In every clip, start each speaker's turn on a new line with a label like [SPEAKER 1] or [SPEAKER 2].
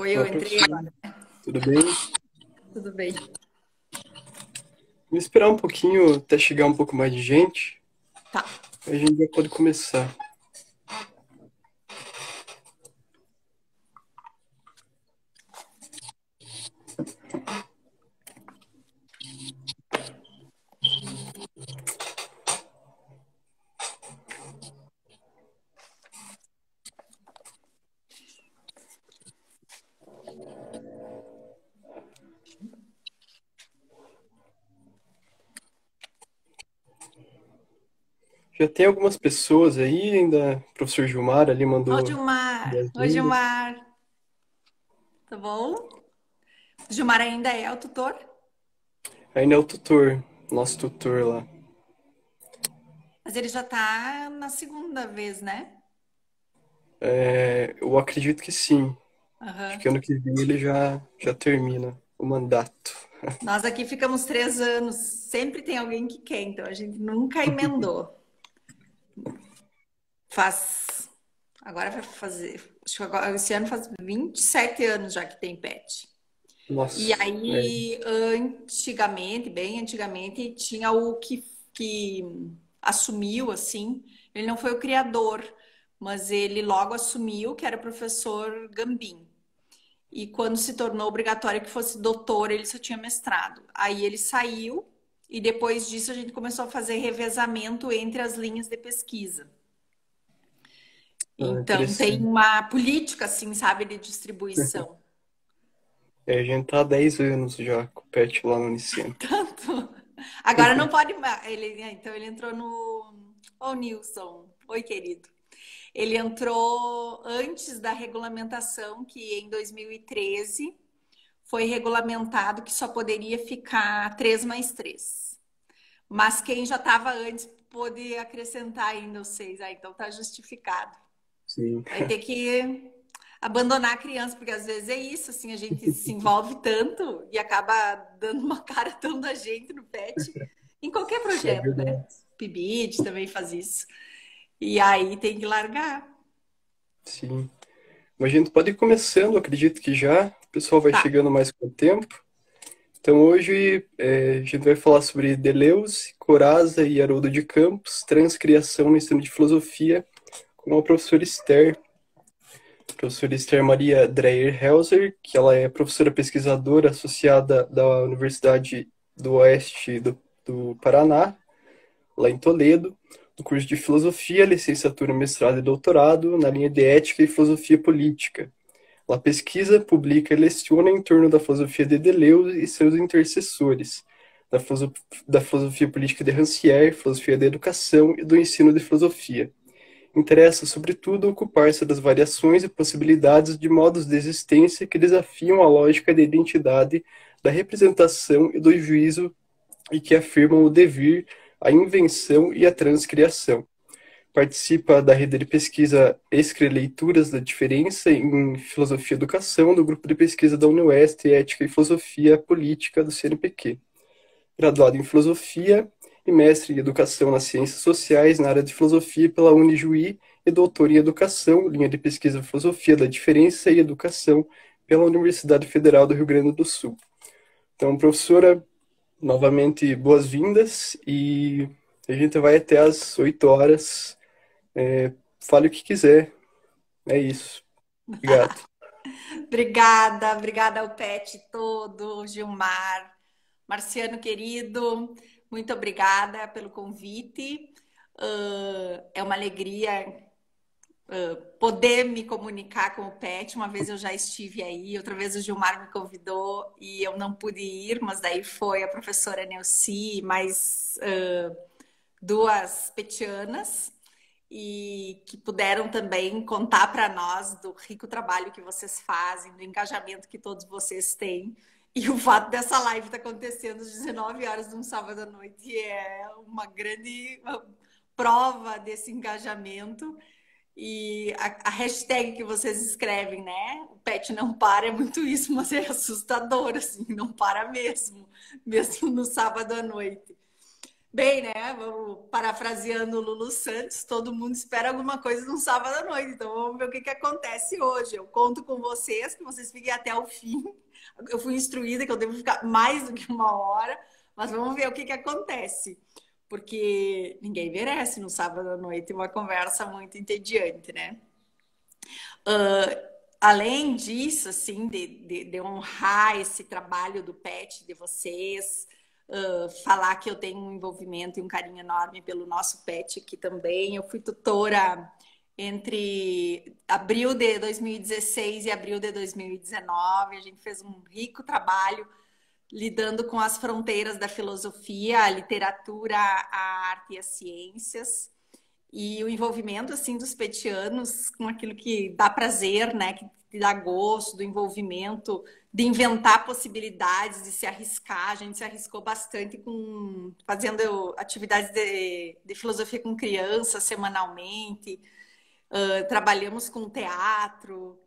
[SPEAKER 1] Oi, eu
[SPEAKER 2] Olá,
[SPEAKER 1] entrei
[SPEAKER 2] professor.
[SPEAKER 1] agora.
[SPEAKER 2] Tudo bem?
[SPEAKER 1] Tudo bem.
[SPEAKER 2] Vamos esperar um pouquinho até chegar um pouco mais de gente.
[SPEAKER 1] Tá.
[SPEAKER 2] Aí a gente já pode começar. Já tem algumas pessoas aí, ainda o professor Gilmar ali
[SPEAKER 1] Ô,
[SPEAKER 2] mandou
[SPEAKER 1] Gilmar. Oi,
[SPEAKER 2] boas-vindas.
[SPEAKER 1] Gilmar. Tá bom? O Gilmar ainda é o tutor?
[SPEAKER 2] Ainda é o tutor, nosso tutor lá.
[SPEAKER 1] Mas ele já tá na segunda vez, né?
[SPEAKER 2] Eu acredito que sim. Acho
[SPEAKER 1] Aham.
[SPEAKER 2] que ano que vem ele já termina o mandato.
[SPEAKER 1] Nós aqui ficamos 3 anos. Sempre tem alguém que quer, então a gente nunca emendou. Faz. Agora vai fazer. Acho que agora, esse ano faz 27 anos já que tem pet. E
[SPEAKER 2] Nossa,
[SPEAKER 1] aí, antigamente, bem antigamente, tinha que assumiu, assim, ele não foi o criador, mas ele logo assumiu que era o professor Gambim. E quando se tornou obrigatório que fosse doutor, ele só tinha mestrado. Aí ele saiu, e depois disso a gente começou a fazer revezamento entre as linhas de pesquisa. Então tem
[SPEAKER 2] interessante.
[SPEAKER 1] uma política, assim, sabe, de distribuição.
[SPEAKER 2] A gente tá há 10 anos já com o Pet lá no Unicentro.
[SPEAKER 1] Tanto. Agora não pode mais. Então ele entrou no. Ô, Nilson. Oi, querido. Ele entrou antes da regulamentação, que em 2013 foi regulamentado que só poderia ficar 3 mais 3. Mas quem já estava antes pôde acrescentar ainda os 6. Ah, então tá justificado.
[SPEAKER 2] Sim,
[SPEAKER 1] Vai ter que abandonar a criança, porque às vezes é isso, assim, a gente se envolve tanto e acaba dando uma cara tão da gente no pet, em qualquer
[SPEAKER 2] é
[SPEAKER 1] projeto, né?
[SPEAKER 2] verdade.
[SPEAKER 1] PIBID também faz isso. E aí tem que largar.
[SPEAKER 2] Sim. Mas a gente pode ir começando, acredito que já. O pessoal vai
[SPEAKER 1] Tá.
[SPEAKER 2] chegando mais com o tempo. Então hoje a gente vai falar sobre Deleuze, Corazza e Haroldo de Campos, transcriação no ensino de filosofia, com a professora Esther Maria Dreyer-Helser, que ela é professora pesquisadora associada da Universidade do Oeste do Paraná, lá em Toledo, no curso de filosofia, licenciatura, mestrado e doutorado, na linha de ética e filosofia política. Ela pesquisa, publica e leciona em torno da filosofia de Deleuze e seus intercessores, da filosofia política de Rancière, filosofia da educação e do ensino de filosofia. Interessa, sobretudo, ocupar-se das variações e possibilidades de modos de existência que desafiam a lógica da identidade, da representação e do juízo e que afirmam o devir, a invenção e a transcriação. Participa da rede de pesquisa Escreleituras da Diferença em Filosofia e Educação, do grupo de pesquisa da UniOeste, Ética e Filosofia Política do CNPq. Graduado em Filosofia e mestre em Educação nas Ciências Sociais na área de Filosofia pela Unijuí e doutor em Educação, linha de pesquisa Filosofia da Diferença e Educação pela Universidade Federal do Rio Grande do Sul. Então, professora, novamente boas-vindas e a gente vai até às 8 horas. Fale o que quiser. É isso. Obrigado.
[SPEAKER 1] Obrigada, obrigada ao Pet todo, Gilmar, Marciano querido, muito obrigada pelo convite. É uma alegria poder me comunicar com o Pet. Uma vez eu já estive aí, outra vez o Gilmar me convidou e eu não pude ir, mas daí foi a professora Neuci, mais duas petianas, e que puderam também contar para nós do rico trabalho que vocês fazem, do engajamento que todos vocês têm. E o fato dessa live estar acontecendo às 19 horas de um sábado à noite é uma grande prova desse engajamento. E a hashtag que vocês escrevem, né? O pet não para, é muito isso, mas é assustador, assim, não para mesmo, mesmo no sábado à noite. Bem, né? Vamos parafraseando o Lulu Santos, todo mundo espera alguma coisa num sábado à noite. Então vamos ver o que que acontece hoje. Eu conto com vocês, que vocês fiquem até o fim. Eu fui instruída que eu devo ficar mais do que uma hora, mas vamos ver o que que acontece. Porque ninguém merece no sábado à noite uma conversa muito entediante, né? Além disso, assim, de honrar esse trabalho do PET de vocês, falar que eu tenho um envolvimento e um carinho enorme pelo nosso PET aqui também. Eu fui tutora entre abril de 2016 e abril de 2019. A gente fez um rico trabalho lidando com as fronteiras da filosofia, a literatura, a arte e as ciências e o envolvimento assim dos petianos com aquilo que dá prazer, né, que dá gosto, do envolvimento, de inventar possibilidades, de se arriscar. A gente se arriscou bastante com fazendo atividades de filosofia com crianças semanalmente. Trabalhamos com teatro,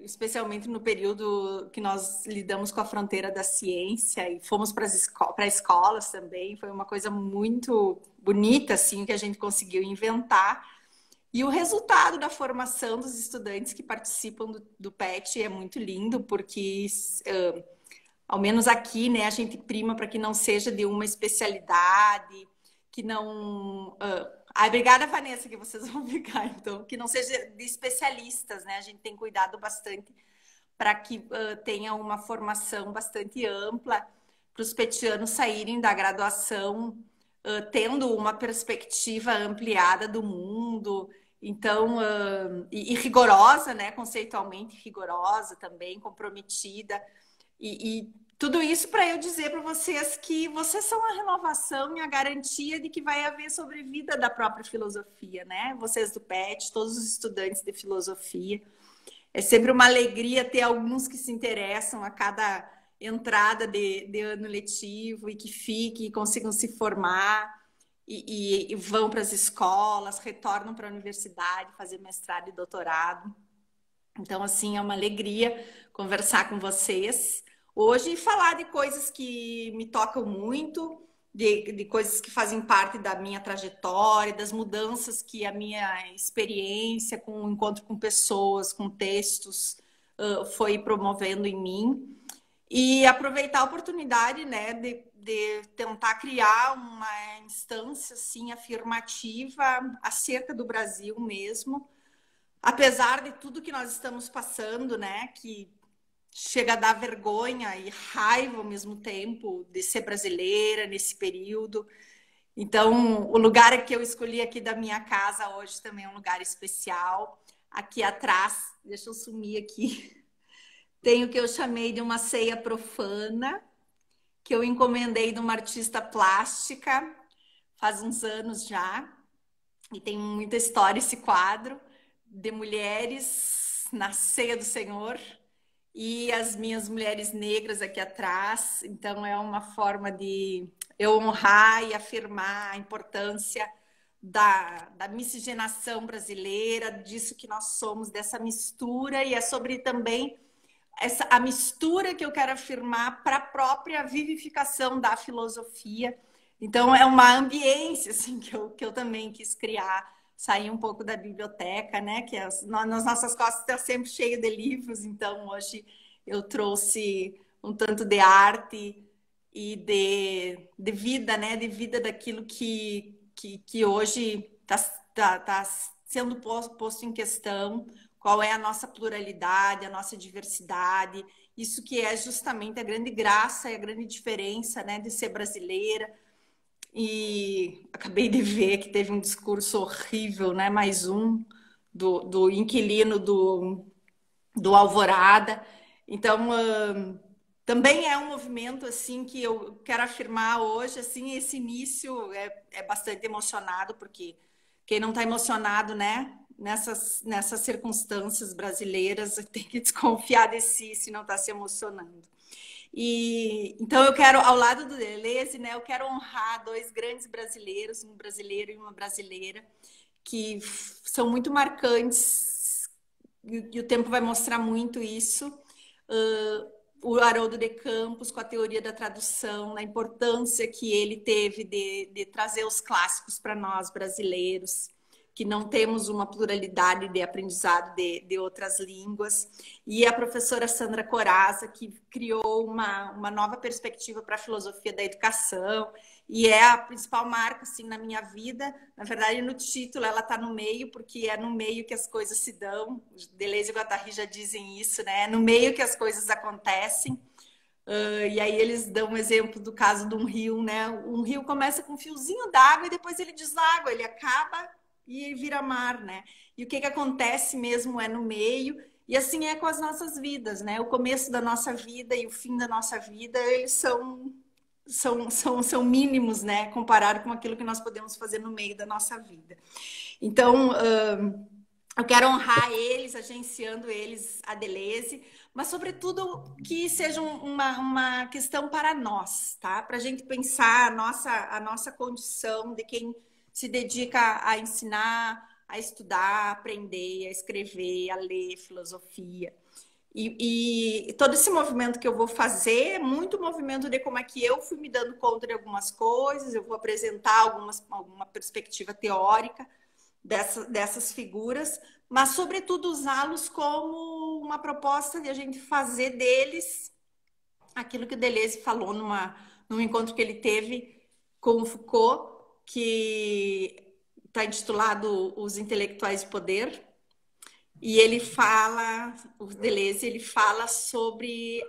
[SPEAKER 1] especialmente no período que nós lidamos com a fronteira da ciência e fomos para escolas também. Foi uma coisa muito bonita, assim, que a gente conseguiu inventar. E o resultado da formação dos estudantes que participam do PET é muito lindo, porque, ao menos aqui, né, a gente prima para que não seja de uma especialidade, que não. Obrigada, Vanessa, que vocês vão ficar, então, que não seja de especialistas, né? A gente tem cuidado bastante para que tenha uma formação bastante ampla para os petianos saírem da graduação tendo uma perspectiva ampliada do mundo, então, e rigorosa, né? Conceitualmente rigorosa também, comprometida. E tudo isso para eu dizer para vocês que vocês são a renovação e a garantia de que vai haver sobrevida da própria filosofia, né? Vocês do PET, todos os estudantes de filosofia. É sempre uma alegria ter alguns que se interessam a cada entrada de ano letivo e que fiquem e consigam se formar e vão para as escolas, retornam para a universidade, fazer mestrado e doutorado. Então, assim, é uma alegria conversar com vocês hoje e falar de coisas que me tocam muito, de coisas que fazem parte da minha trajetória, das mudanças que a minha experiência com o encontro com pessoas, com textos, foi promovendo em mim. E aproveitar a oportunidade, né, de tentar criar uma instância assim, afirmativa acerca do Brasil mesmo, apesar de tudo que nós estamos passando, né, que chega a dar vergonha e raiva ao mesmo tempo de ser brasileira nesse período. Então, o lugar que eu escolhi aqui da minha casa hoje também é um lugar especial. Aqui atrás, deixa eu sumir aqui, tem o que eu chamei de uma ceia profana, que eu encomendei de uma artista plástica faz uns anos já. E tem muita história esse quadro de mulheres na ceia do Senhor e as minhas mulheres negras aqui atrás. Então é uma forma de eu honrar e afirmar a importância da miscigenação brasileira, disso que nós somos, dessa mistura, e é sobre também a mistura que eu quero afirmar para a própria vivificação da filosofia. Então, é uma ambiência assim, que eu também quis criar, sair um pouco da biblioteca, né? Que nas nossas costas está sempre cheio de livros, então hoje eu trouxe um tanto de arte e de vida, né? De vida daquilo que hoje tá sendo posto em questão, qual é a nossa pluralidade, a nossa diversidade, isso que é justamente a grande graça e a grande diferença, né, de ser brasileira. E acabei de ver que teve um discurso horrível, né, mais um, do inquilino do Alvorada. Então, também é um movimento assim que eu quero afirmar hoje, assim, esse início é bastante emocionado, porque quem não está emocionado, né, nessas circunstâncias brasileiras, tem que desconfiar de si se não está se emocionando. E então eu quero, ao lado do Deleuze, né, eu quero honrar dois grandes brasileiros, um brasileiro e uma brasileira, que são muito marcantes, e o tempo vai mostrar muito isso. o Haroldo de Campos com a teoria da tradução, na importância que ele teve de trazer os clássicos para nós brasileiros, que não temos uma pluralidade de aprendizado de outras línguas. E a professora Sandra Coraza, que criou uma nova perspectiva para a filosofia da educação, e é a principal marca assim, na minha vida. Na verdade, no título ela está no meio, porque é no meio que as coisas se dão. Deleuze e Guattari já dizem isso, né? É no meio que as coisas acontecem. E aí eles dão um exemplo do caso de um rio, né? Um rio começa com um fiozinho d'água e depois ele deságua, ele acaba e vira mar, né? E o que acontece mesmo é no meio. E assim é com as nossas vidas, né? O começo da nossa vida e o fim da nossa vida, eles são mínimos, né? Comparado com aquilo que nós podemos fazer no meio da nossa vida. Então, eu quero honrar eles, agenciando eles a Deleuze, mas sobretudo que seja uma questão para nós, tá? Para a gente pensar a nossa condição de quem se dedica a ensinar, a estudar, a aprender, a escrever, a ler filosofia. E todo esse movimento que eu vou fazer é muito movimento de como é que eu fui me dando conta de algumas coisas, eu vou apresentar alguma perspectiva teórica dessas figuras, mas sobretudo usá-los como uma proposta de a gente fazer deles aquilo que o Deleuze falou num encontro que ele teve com o Foucault, que está intitulado Os Intelectuais de Poder, e ele fala, o Deleuze, ele fala sobre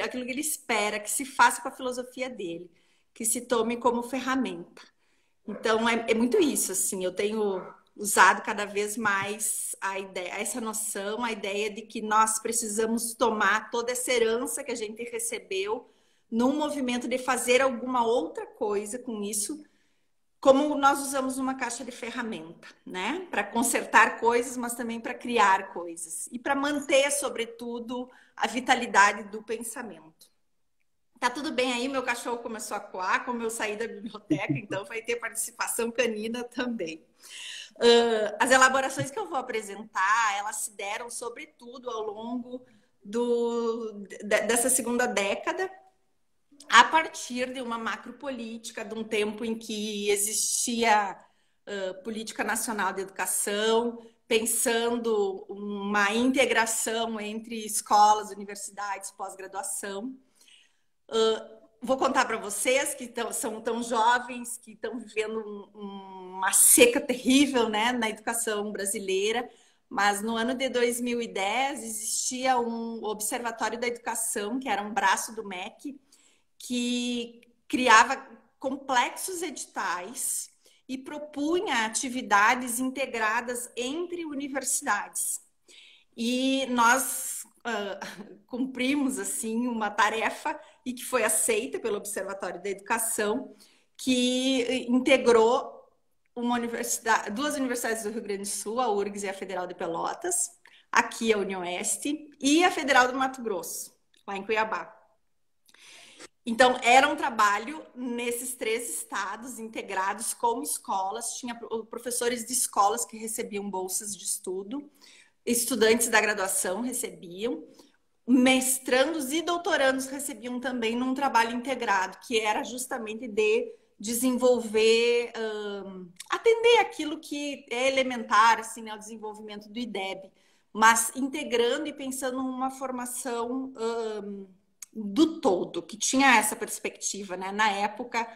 [SPEAKER 1] aquilo que ele espera que se faça com a filosofia dele, que se tome como ferramenta. Então, é muito isso, assim, eu tenho usado cada vez mais essa noção, a ideia de que nós precisamos tomar toda essa herança que a gente recebeu num movimento de fazer alguma outra coisa com isso, como nós usamos uma caixa de ferramenta, né? Para consertar coisas, mas também para criar coisas. E para manter, sobretudo, a vitalidade do pensamento. Tá tudo bem aí? Meu cachorro começou a coar, como eu saí da biblioteca, então vai ter participação canina também. As elaborações que eu vou apresentar, elas se deram, sobretudo, ao longo dessa segunda década, a partir de uma macropolítica, de um tempo em que existia política nacional de educação, pensando uma integração entre escolas, universidades, pós-graduação. Vou contar para vocês que são tão jovens, que estão vivendo uma seca terrível, né, na educação brasileira, mas no ano de 2010 existia um Observatório da Educação, que era um braço do MEC, que criava complexos editais e propunha atividades integradas entre universidades. E nós cumprimos assim uma tarefa e que foi aceita pelo Observatório da Educação, que integrou duas universidades do Rio Grande do Sul, a URGS e a Federal de Pelotas, aqui a Unioeste, e a Federal do Mato Grosso, lá em Cuiabá. Então, era um trabalho nesses 3 estados integrados com escolas, tinha professores de escolas que recebiam bolsas de estudo, estudantes da graduação recebiam, mestrandos e doutorandos recebiam também num trabalho integrado, que era justamente de desenvolver, atender aquilo que é elementar, assim, né, o desenvolvimento do IDEB, mas integrando e pensando numa formação do todo, que tinha essa perspectiva, né? Na época,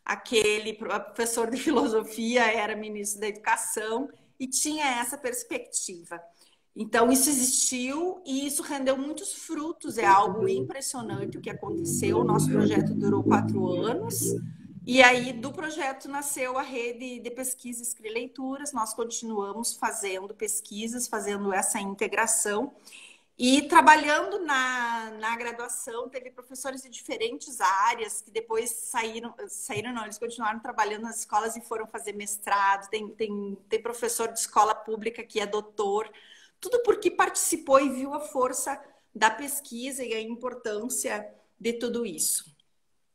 [SPEAKER 1] aquele professor de filosofia era ministro da Educação e tinha essa perspectiva. Então, isso existiu e isso rendeu muitos frutos. É algo impressionante o que aconteceu. O nosso projeto durou 4 anos. E aí, do projeto nasceu a rede de pesquisa Escri Leituras. Nós continuamos fazendo pesquisas, fazendo essa integração. E trabalhando na graduação, teve professores de diferentes áreas que depois saíram não, eles continuaram trabalhando nas escolas e foram fazer mestrado. Tem professor de escola pública que é doutor. Tudo porque participou e viu a força da pesquisa e a importância de tudo isso.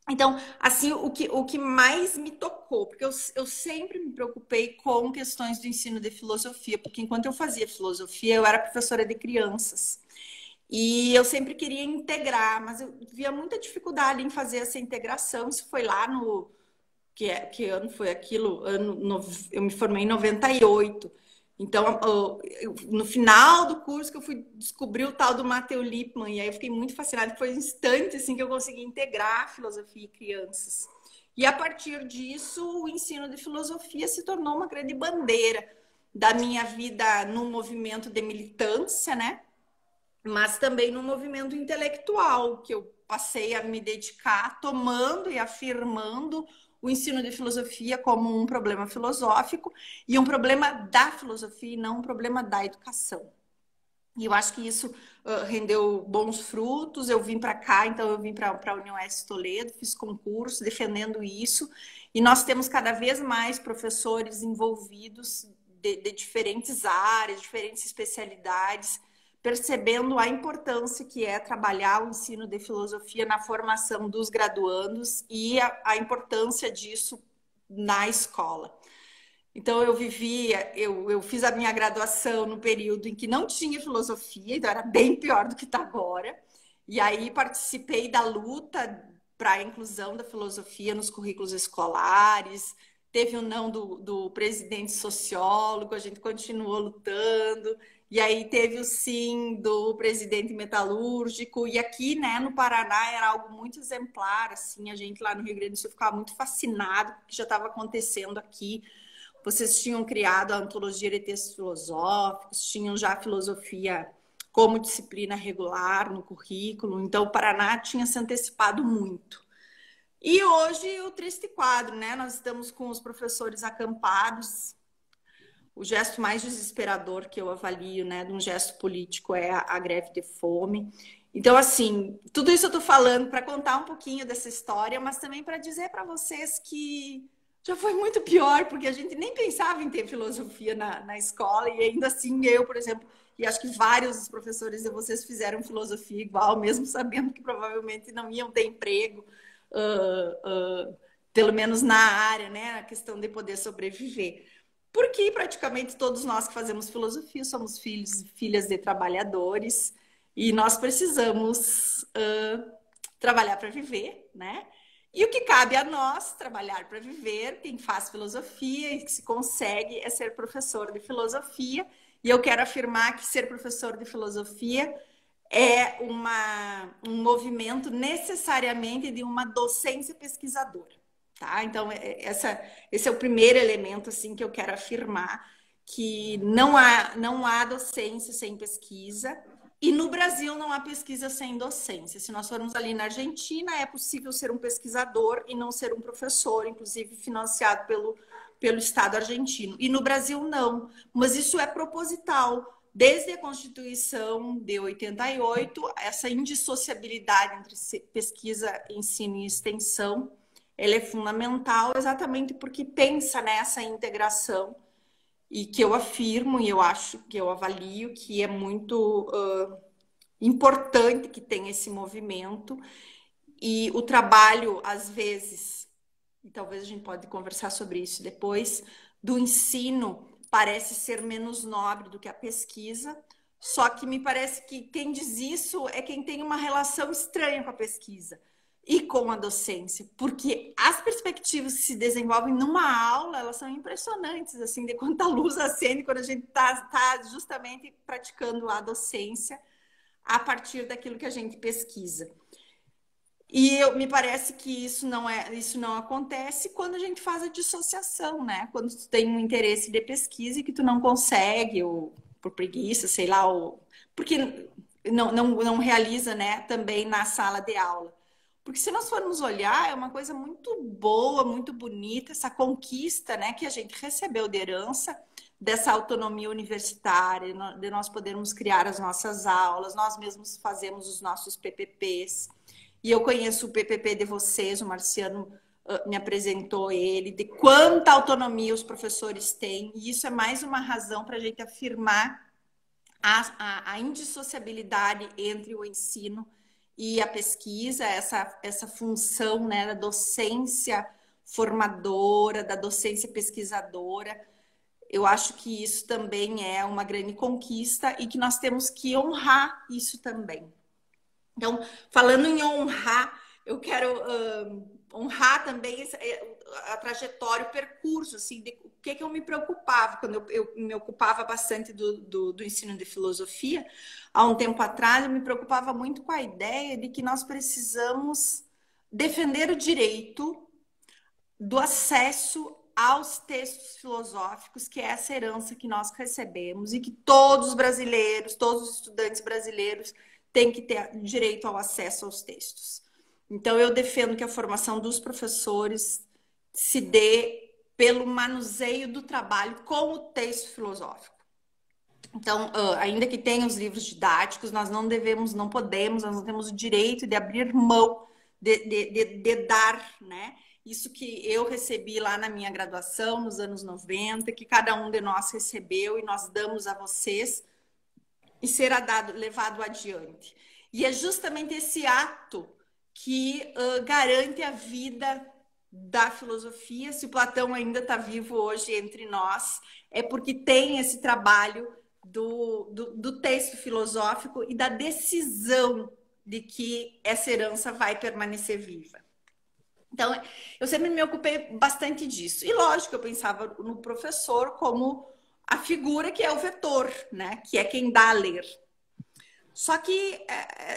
[SPEAKER 1] Então, assim, o que mais me tocou, porque eu sempre me preocupei com questões do ensino de filosofia, porque enquanto eu fazia filosofia, eu era professora de crianças. E eu sempre queria integrar, mas eu via muita dificuldade em fazer essa integração. Isso foi lá no... Que ano foi aquilo? Eu me formei em 98. Então, no final do curso que eu fui descobrir o tal do Matteo Lippmann, e aí eu fiquei muito fascinada, foi um instante assim, que eu consegui integrar filosofia e crianças. E a partir disso, o ensino de filosofia se tornou uma grande bandeira da minha vida no movimento de militância, né? Mas também no movimento intelectual, que eu passei a me dedicar, tomando e afirmando o ensino de filosofia como um problema filosófico e um problema da filosofia e não um problema da educação. E eu acho que isso rendeu bons frutos. Eu vim para cá, então eu vim para a Unioeste Toledo, fiz concurso defendendo isso, e nós temos cada vez mais professores envolvidos de diferentes áreas, diferentes especialidades, percebendo a importância que é trabalhar o ensino de filosofia na formação dos graduandos e a importância disso na escola. Então, eu fiz a minha graduação no período em que não tinha filosofia, então era bem pior do que está agora. E aí participei da luta para a inclusão da filosofia nos currículos escolares. Teve o não do presidente sociólogo, a gente continuou lutando. E aí teve o sim do presidente metalúrgico. E aqui, né, no Paraná era algo muito exemplar, assim, a gente lá no Rio Grande do Sul ficava muito fascinado com o que já estava acontecendo aqui. Vocês tinham criado a antologia de textos filosóficos, tinham já a filosofia como disciplina regular no currículo, então o Paraná tinha se antecipado muito. E hoje o triste quadro, né? Nós estamos com os professores acampados. O gesto mais desesperador que eu avalio, né, de um gesto político é a greve de fome. Então, assim, tudo isso eu estou falando para contar um pouquinho dessa história, mas também para dizer para vocês que já foi muito pior, porque a gente nem pensava em ter filosofia na escola, e ainda assim eu, por exemplo, e acho que vários dos professores de vocês fizeram filosofia igual, mesmo sabendo que provavelmente não iam ter emprego, pelo menos na área, né, a questão de poder sobreviver. Porque praticamente todos nós que fazemos filosofia somos filhos e filhas de trabalhadores, e nós precisamos trabalhar para viver, né? E o que cabe a nós trabalhar para viver, quem faz filosofia e que se consegue, é ser professor de filosofia. E eu quero afirmar que ser professor de filosofia é um movimento necessariamente de uma docência pesquisadora. Tá? Então, esse é o primeiro elemento assim, que eu quero afirmar, que não há docência sem pesquisa, e no Brasil não há pesquisa sem docência. Se nós formos ali na Argentina, é possível ser um pesquisador e não ser um professor, inclusive financiado pelo Estado argentino. E no Brasil não, mas isso é proposital. Desde a Constituição de 88, essa indissociabilidade entre pesquisa, ensino e extensão, ela é fundamental exatamente porque pensa nessa integração, e que eu afirmo e eu acho que eu avalio que é muito importante que tenha esse movimento. E o trabalho, às vezes, e talvez a gente pode conversar sobre isso depois, do ensino parece ser menos nobre do que a pesquisa, só que me parece que quem diz isso é quem tem uma relação estranha com a pesquisa e com a docência, porque as perspectivas que se desenvolvem numa aula, elas são impressionantes, assim, de quanta luz acende quando a gente tá justamente praticando a docência a partir daquilo que a gente pesquisa. E me parece que isso não acontece quando a gente faz a dissociação, né? Quando tu tem um interesse de pesquisa e que tu não consegue, ou por preguiça, sei lá, ou porque não realiza, né, também na sala de aula. Porque se nós formos olhar, é uma coisa muito boa, muito bonita, essa conquista, né, que a gente recebeu de herança, dessa autonomia universitária, de nós podermos criar as nossas aulas, nós mesmos fazemos os nossos PPPs. E eu conheço o PPP de vocês, o Marciano me apresentou ele, de quanta autonomia os professores têm, e isso é mais uma razão para a gente afirmar a indissociabilidade entre o ensino e a pesquisa, essa função, né, da docência formadora, da docência pesquisadora. Eu acho que isso também é uma grande conquista e que nós temos que honrar isso também. Então, falando em honrar, eu quero honrar também a trajetória, o percurso, assim, de o que eu me preocupava, quando eu me ocupava bastante do ensino de filosofia, há um tempo atrás, eu me preocupava muito com a ideia de que nós precisamos defender o direito do acesso aos textos filosóficos, que é essa herança que nós recebemos e que todos os brasileiros, todos os estudantes brasileiros têm que ter direito ao acesso aos textos. Então, eu defendo que a formação dos professores se dê pelo manuseio do trabalho com o texto filosófico. Então, ainda que tenha os livros didáticos, nós não devemos, não podemos, nós não temos o direito de abrir mão, de dar, né? Isso que eu recebi lá na minha graduação, nos anos 90, que cada um de nós recebeu e nós damos a vocês, e será levado adiante. E é justamente esse ato que garante a vida da filosofia. Se o Platão ainda está vivo hoje entre nós, é porque tem esse trabalho do texto filosófico e da decisão de que essa herança vai permanecer viva. Então, eu sempre me ocupei bastante disso. E, lógico, eu pensava no professor como a figura que é o vetor, né? Que é quem dá a ler. Só que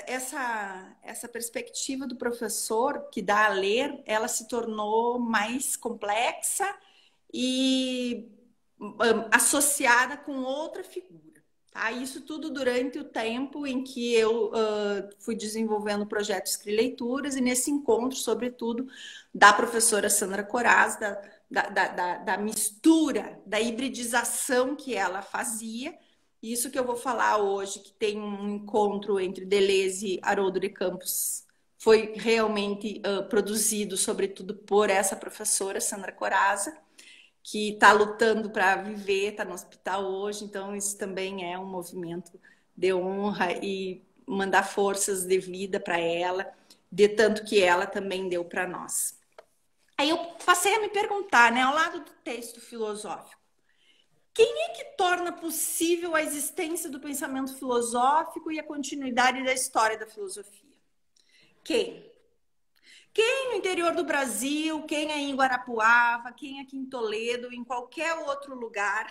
[SPEAKER 1] essa perspectiva do professor que dá a ler, ela se tornou mais complexa e associada com outra figura. Tá? Isso tudo durante o tempo em que eu fui desenvolvendo o projeto Escrileituras e nesse encontro, sobretudo, da professora Sandra Coraz, da mistura, da hibridização que ela fazia. Isso que eu vou falar hoje, que tem um encontro entre Deleuze e Haroldo de Campos, foi realmente produzido, sobretudo, por essa professora, Sandra Corazza, que está lutando para viver, está no hospital hoje, então isso também é um movimento de honra e mandar forças de vida para ela, de tanto que ela também deu para nós. Aí eu passei a me perguntar, né, ao lado do texto filosófico, quem é que torna possível a existência do pensamento filosófico e a continuidade da história da filosofia? Quem? Quem no interior do Brasil, quem aí em Guarapuava, quem aqui em Toledo, em qualquer outro lugar,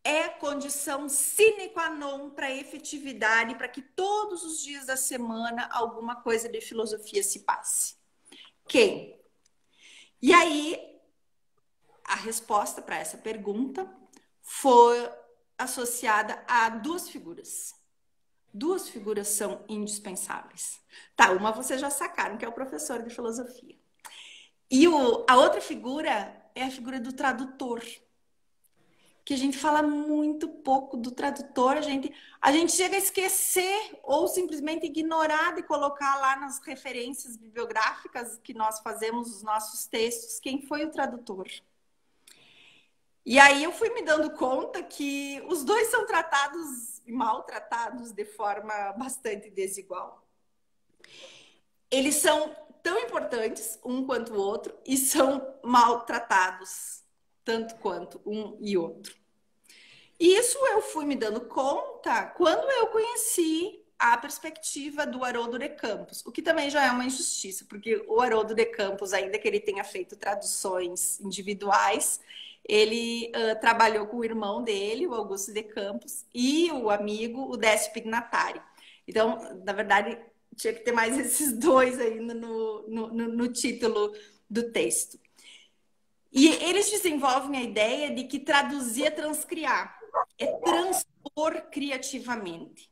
[SPEAKER 1] é condição sine qua non para a efetividade, para que todos os dias da semana alguma coisa de filosofia se passe? Quem? E aí, a resposta para essa pergunta foi associada a duas figuras. Duas figuras são indispensáveis. Tá, uma vocês já sacaram, que é o professor de filosofia. E a outra figura é a figura do tradutor. Que a gente fala muito pouco do tradutor, a gente chega a esquecer ou simplesmente ignorar de colocar lá nas referências bibliográficas que nós fazemos os nossos textos, quem foi o tradutor. E aí eu fui me dando conta que os dois são tratados, maltratados de forma bastante desigual. Eles são tão importantes, um quanto o outro, e são maltratados, tanto quanto um e outro. E isso eu fui me dando conta quando eu conheci a perspectiva do Haroldo de Campos, o que também já é uma injustiça, porque o Haroldo de Campos, ainda que ele tenha feito traduções individuais, ele trabalhou com o irmão dele, o Augusto de Campos, e o amigo, o Décio Pignatari. Então, na verdade, tinha que ter mais esses dois ainda no título do texto. E eles desenvolvem a ideia de que traduzir é transcriar, é transpor criativamente.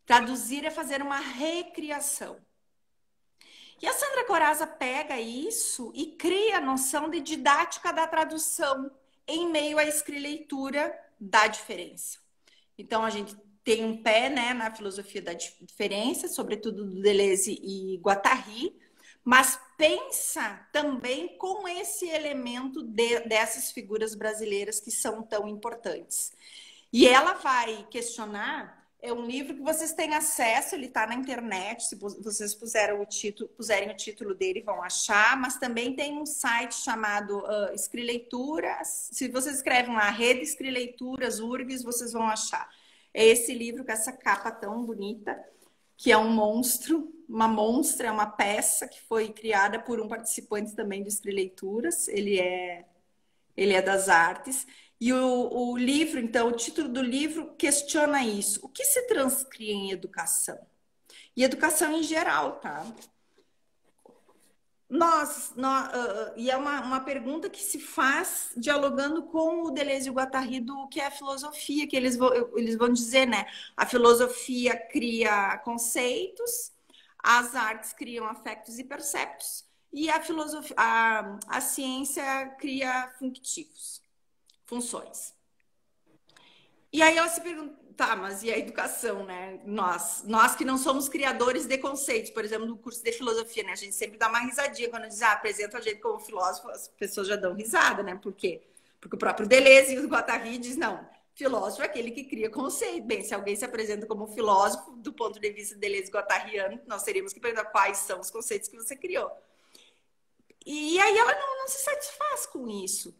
[SPEAKER 1] Traduzir é fazer uma recriação. E a Sandra Corazza pega isso e cria a noção de didática da tradução em meio à escrileitura da diferença. Então, a gente tem um pé, né, na filosofia da diferença, sobretudo do Deleuze e Guattari, mas pensa também com esse elemento dessas figuras brasileiras que são tão importantes. E ela vai questionar É um livro que vocês têm acesso, ele está na internet. Se vocês puserem o título dele, vão achar. Mas também tem um site chamado Escrileituras. Se vocês escrevem lá, Rede Escrileituras, URGS, vocês vão achar. É esse livro com essa capa tão bonita, que é um monstro, uma monstra, é uma peça que foi criada por um participante também do Escrileituras. Ele é das artes. E o livro, então, o título do livro questiona isso. O que se transcria em educação? E educação em geral, tá? E é uma pergunta que se faz dialogando com o Deleuze e o Guattari do que é a filosofia, que eles vão dizer, né? A filosofia cria conceitos, as artes criam afetos e perceptos, e a ciência cria funções. E aí ela se pergunta, tá, mas e a educação, né? Nós que não somos criadores de conceitos, por exemplo, no curso de filosofia, né? A gente sempre dá uma risadinha quando diz, apresenta a gente como filósofo, as pessoas já dão risada, né? Por quê? Porque o próprio Deleuze e o Guattari diz, não, filósofo é aquele que cria conceito. Bem, se alguém se apresenta como filósofo, do ponto de vista Deleuze e Guattariano, nós teríamos que perguntar quais são os conceitos que você criou. E aí ela não se satisfaz com isso.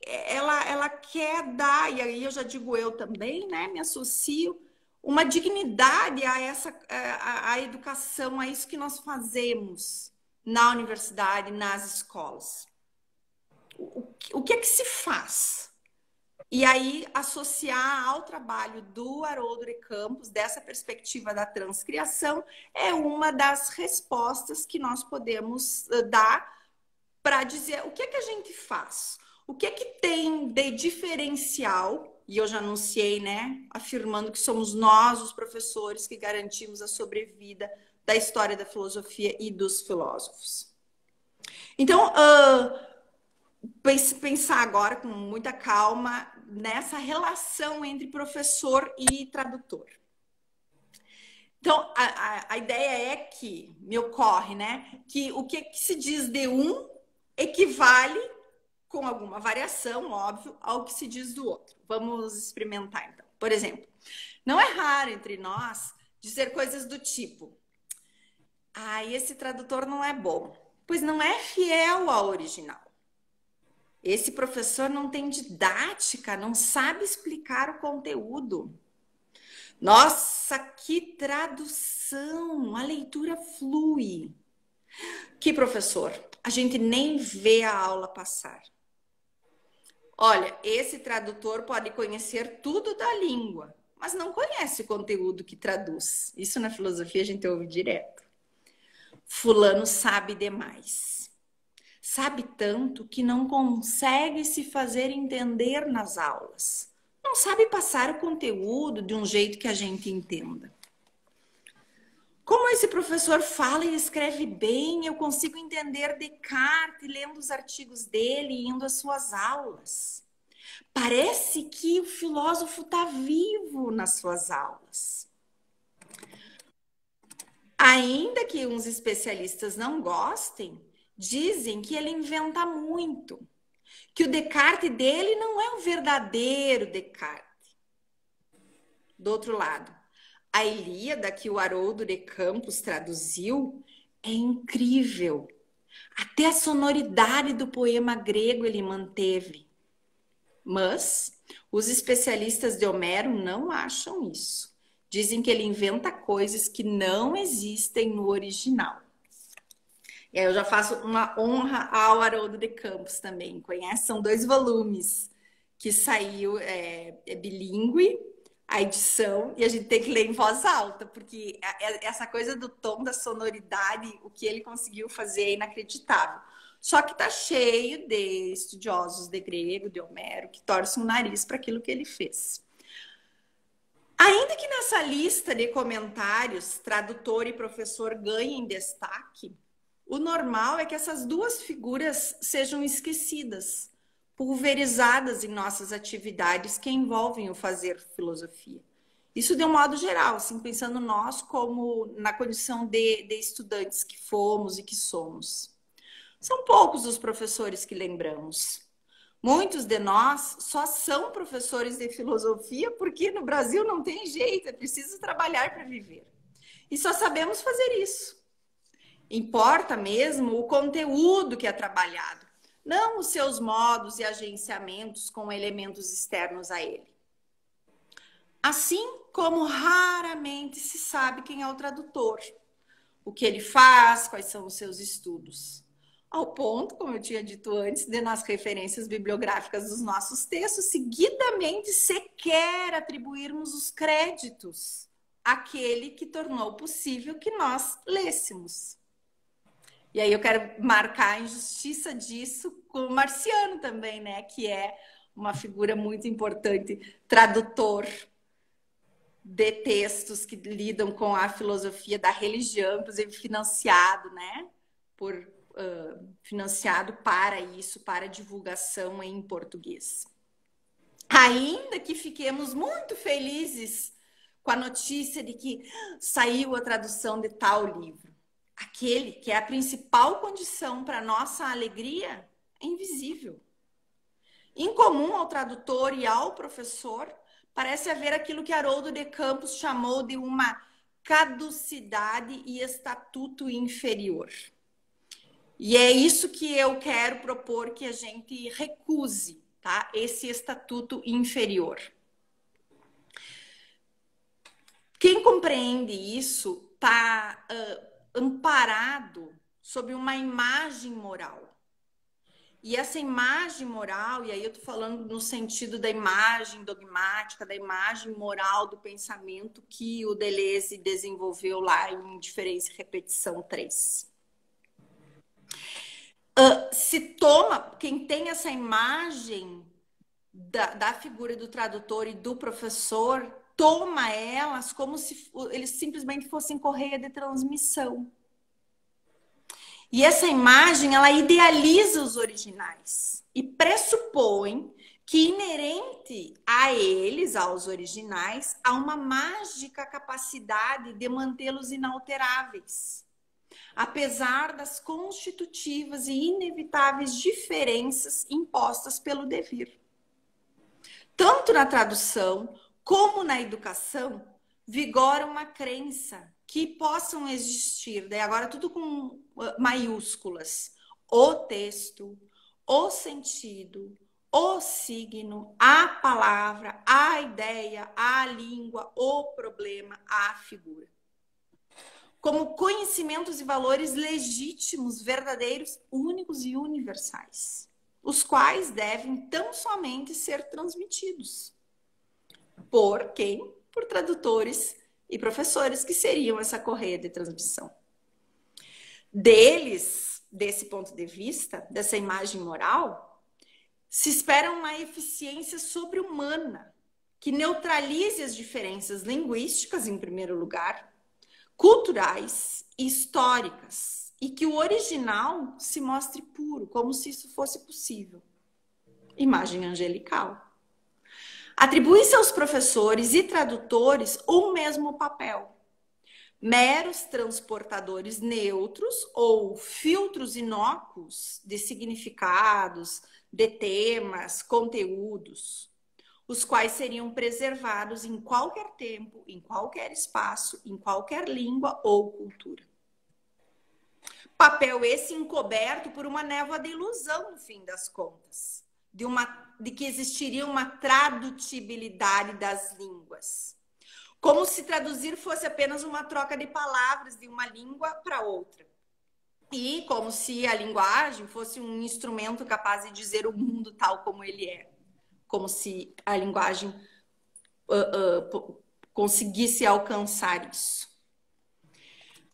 [SPEAKER 1] Ela quer dar, e aí eu já digo eu também, né? Me associo, uma dignidade a educação, a isso que nós fazemos na universidade, nas escolas. O que é que se faz? E aí associar ao trabalho do Haroldo de Campos, dessa perspectiva da transcriação, é uma das respostas que nós podemos dar para dizer o que é que a gente faz. O que é que tem de diferencial? E eu já anunciei, né? Afirmando que somos nós, os professores, que garantimos a sobrevida da história da filosofia e dos filósofos. Então, pensar agora com muita calma nessa relação entre professor e tradutor. Então, a ideia é que, me ocorre, né? Que o que se diz de um equivale, com alguma variação, óbvio, ao que se diz do outro. Vamos experimentar, então. Por exemplo, não é raro entre nós dizer coisas do tipo: esse tradutor não é bom, pois não é fiel ao original. Esse professor não tem didática, não sabe explicar o conteúdo. Nossa, que tradução! A leitura flui. Que professor, a gente nem vê a aula passar. Olha, esse tradutor pode conhecer tudo da língua, mas não conhece o conteúdo que traduz. Isso na filosofia a gente ouve direto. Fulano sabe demais. Sabe tanto que não consegue se fazer entender nas aulas. Não sabe passar o conteúdo de um jeito que a gente entenda. Como esse professor fala e escreve bem, eu consigo entender Descartes lendo os artigos dele e indo às suas aulas. Parece que o filósofo está vivo nas suas aulas. Ainda que uns especialistas não gostem, dizem que ele inventa muito, que o Descartes dele não é o verdadeiro Descartes. Do outro lado, a Ilíada, que o Haroldo de Campos traduziu, é incrível. Até a sonoridade do poema grego ele manteve. Mas os especialistas de Homero não acham isso. Dizem que ele inventa coisas que não existem no original. E aí eu já faço uma honra ao Haroldo de Campos também. Conhece? São 2 volumes que saiu, é bilíngue, a edição, e a gente tem que ler em voz alta, porque essa coisa do tom, da sonoridade, o que ele conseguiu fazer é inacreditável. Só que tá cheio de estudiosos de grego, de Homero, que torcem o nariz para aquilo que ele fez. Ainda que nessa lista de comentários, tradutor e professor ganhem destaque, o normal é que essas 2 figuras sejam esquecidas, pulverizadas em nossas atividades que envolvem o fazer filosofia. Isso de um modo geral, assim, pensando nós como na condição de estudantes que fomos e que somos. São poucos os professores que lembramos. Muitos de nós só são professores de filosofia porque no Brasil não tem jeito, é preciso trabalhar para viver. E só sabemos fazer isso. Importa mesmo o conteúdo que é trabalhado, não os seus modos e agenciamentos com elementos externos a ele. Assim como raramente se sabe quem é o tradutor, o que ele faz, quais são os seus estudos. Ao ponto, como eu tinha dito antes, de nas referências bibliográficas dos nossos textos, seguidamente sequer atribuirmos os créditos àquele que tornou possível que nós lêssemos. E aí eu quero marcar a injustiça disso com o Marciano também, né? Que é uma figura muito importante, tradutor de textos que lidam com a filosofia da religião, inclusive financiado, né? Financiado para isso, para divulgação em português. Ainda que fiquemos muito felizes com a notícia de que saiu a tradução de tal livro, aquele que é a principal condição para nossa alegria é invisível. Incomum ao tradutor e ao professor, parece haver aquilo que Haroldo de Campos chamou de uma caducidade e estatuto inferior. E é isso que eu quero propor que a gente recuse, tá? Esse estatuto inferior. Quem compreende isso está amparado sob uma imagem moral. E essa imagem moral, e aí eu estou falando no sentido da imagem dogmática, da imagem moral do pensamento que o Deleuze desenvolveu lá em Indiferença e Repetição 3. Se toma, quem tem essa imagem da figura do tradutor e do professor, toma elas como se eles simplesmente fossem correia de transmissão. E essa imagem, ela idealiza os originais e pressupõe que inerente a eles, aos originais, há uma mágica capacidade de mantê-los inalteráveis, apesar das constitutivas e inevitáveis diferenças impostas pelo devir. Tanto na tradução como na educação, vigora uma crença que possam existir, daí agora tudo com maiúsculas, o texto, o sentido, o signo, a palavra, a ideia, a língua, o problema, a figura. Como conhecimentos e valores legítimos, verdadeiros, únicos e universais, os quais devem tão somente ser transmitidos. Por quem? Por tradutores e professores, que seriam essa correia de transmissão. Deles, desse ponto de vista, dessa imagem moral, se espera uma eficiência sobre-humana, que neutralize as diferenças linguísticas, em primeiro lugar, culturais e históricas, e que o original se mostre puro, como se isso fosse possível. Imagem angelical. Atribui-se aos professores e tradutores o mesmo papel. Meros transportadores neutros ou filtros inócuos de significados, de temas, conteúdos, os quais seriam preservados em qualquer tempo, em qualquer espaço, em qualquer língua ou cultura. Papel esse encoberto por uma névoa de ilusão, no fim das contas, de que existiria uma tradutibilidade das línguas. Como se traduzir fosse apenas uma troca de palavras de uma língua para outra. E como se a linguagem fosse um instrumento capaz de dizer o mundo tal como ele é. Como se a linguagem conseguisse alcançar isso.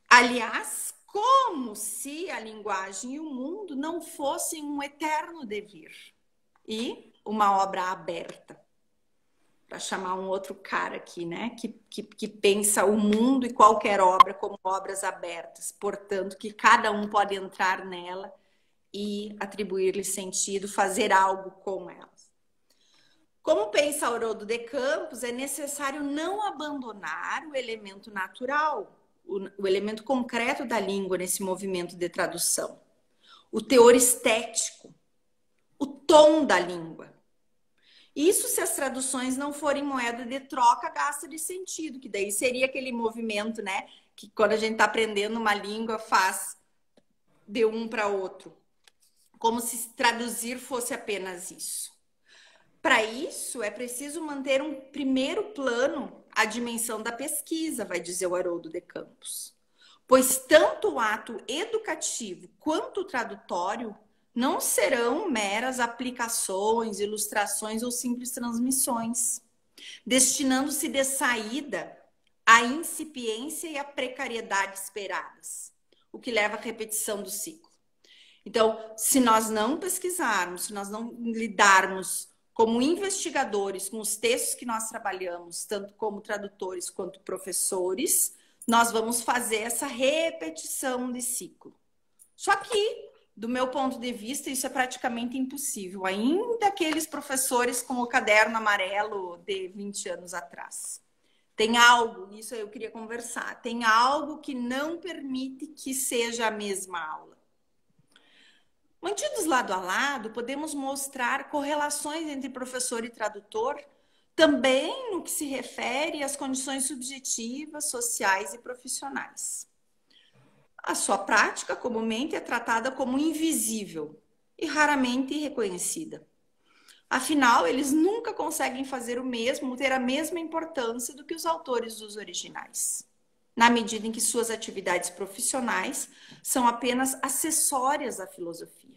[SPEAKER 1] Aliás, como se a linguagem e o mundo não fossem um eterno devir. E uma obra aberta, para chamar um outro cara aqui, né? Que pensa o mundo e qualquer obra como obras abertas, portanto, que cada um pode entrar nela e atribuir-lhe sentido, fazer algo com elas. Como pensa Haroldo de Campos, é necessário não abandonar o elemento natural, o elemento concreto da língua nesse movimento de tradução, o teor estético, o tom da língua. Isso se as traduções não forem moeda de troca, gasta de sentido, que daí seria aquele movimento, né? Que quando a gente está aprendendo uma língua, faz de um para outro. Como se traduzir fosse apenas isso. Para isso, é preciso manter um primeiro plano a dimensão da pesquisa, vai dizer o Haroldo de Campos. Pois tanto o ato educativo quanto o tradutório não serão meras aplicações, ilustrações ou simples transmissões, destinando-se de saída à incipiência e à precariedade esperadas, o que leva à repetição do ciclo. Então, se nós não pesquisarmos, se nós não lidarmos como investigadores com os textos que nós trabalhamos, tanto como tradutores quanto professores, nós vamos fazer essa repetição de ciclo. Só que, do meu ponto de vista, isso é praticamente impossível, ainda aqueles professores com o caderno amarelo de 20 anos atrás. Tem algo, isso eu queria conversar, tem algo que não permite que seja a mesma aula. Mantidos lado a lado, podemos mostrar correlações entre professor e tradutor, também no que se refere às condições subjetivas, sociais e profissionais. A sua prática comumente é tratada como invisível e raramente reconhecida. Afinal, eles nunca conseguem fazer o mesmo, ter a mesma importância do que os autores dos originais, na medida em que suas atividades profissionais são apenas acessórias à filosofia.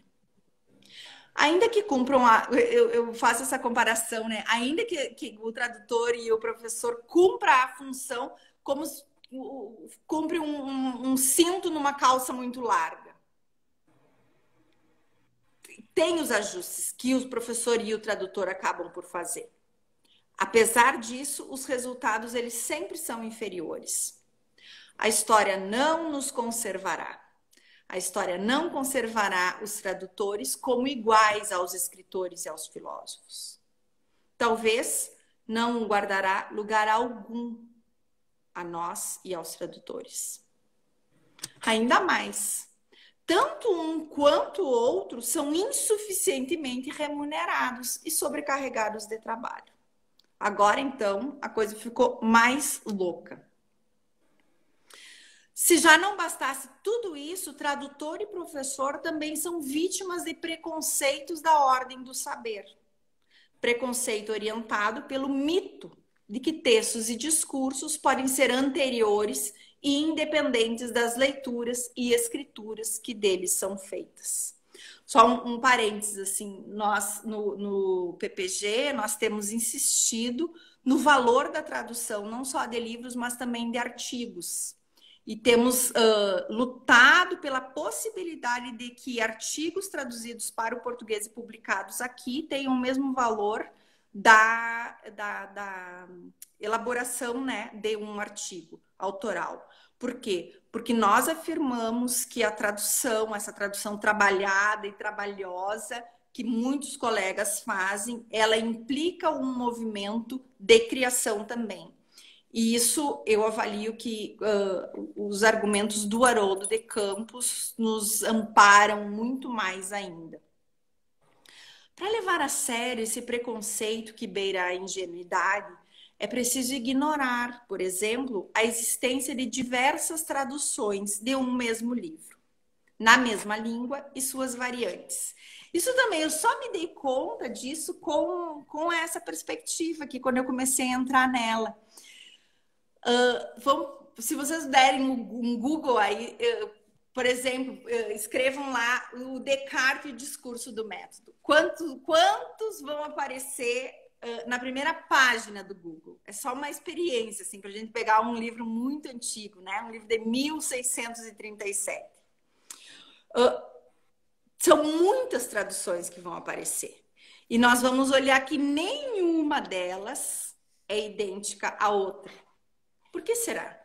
[SPEAKER 1] Ainda que cumpram, eu faço essa comparação, né? Ainda que o tradutor e o professor cumpram a função como cumpre um cinto numa calça muito larga. Tem os ajustes que o professor e o tradutor acabam por fazer. Apesar disso, os resultados eles sempre são inferiores. A história não nos conservará. A história não conservará os tradutores como iguais aos escritores e aos filósofos. Talvez não guardará lugar algum a nós e aos tradutores. Ainda mais, tanto um quanto o outro são insuficientemente remunerados e sobrecarregados de trabalho. Agora, então, a coisa ficou mais louca. Se já não bastasse tudo isso, tradutor e professor também são vítimas de preconceitos da ordem do saber. Preconceito orientado pelo mito de que textos e discursos podem ser anteriores e independentes das leituras e escrituras que deles são feitas. Só um parênteses, assim, nós no PPG, nós temos insistido no valor da tradução, não só de livros, mas também de artigos. E temos lutado pela possibilidade de que artigos traduzidos para o português e publicados aqui tenham o mesmo valor da elaboração, né, de um artigo autoral. Por quê? Porque nós afirmamos que a tradução, essa tradução trabalhada e trabalhosa, que muitos colegas fazem, ela implica um movimento de criação também. E isso eu avalio que os argumentos do Haroldo de Campos nos amparam muito mais ainda. Para levar a sério esse preconceito que beira a ingenuidade, é preciso ignorar, por exemplo, a existência de diversas traduções de um mesmo livro, na mesma língua e suas variantes. Isso também, eu só me dei conta disso com essa perspectiva aqui, quando eu comecei a entrar nela. Se vocês derem um Google aí, por exemplo, escrevam lá o Descartes e o discurso do método. Quantos vão aparecer na primeira página do Google? É só uma experiência, assim, para a gente pegar um livro muito antigo, né? Um livro de 1637. São muitas traduções que vão aparecer. E nós vamos olhar que nenhuma delas é idêntica à outra. Por que será?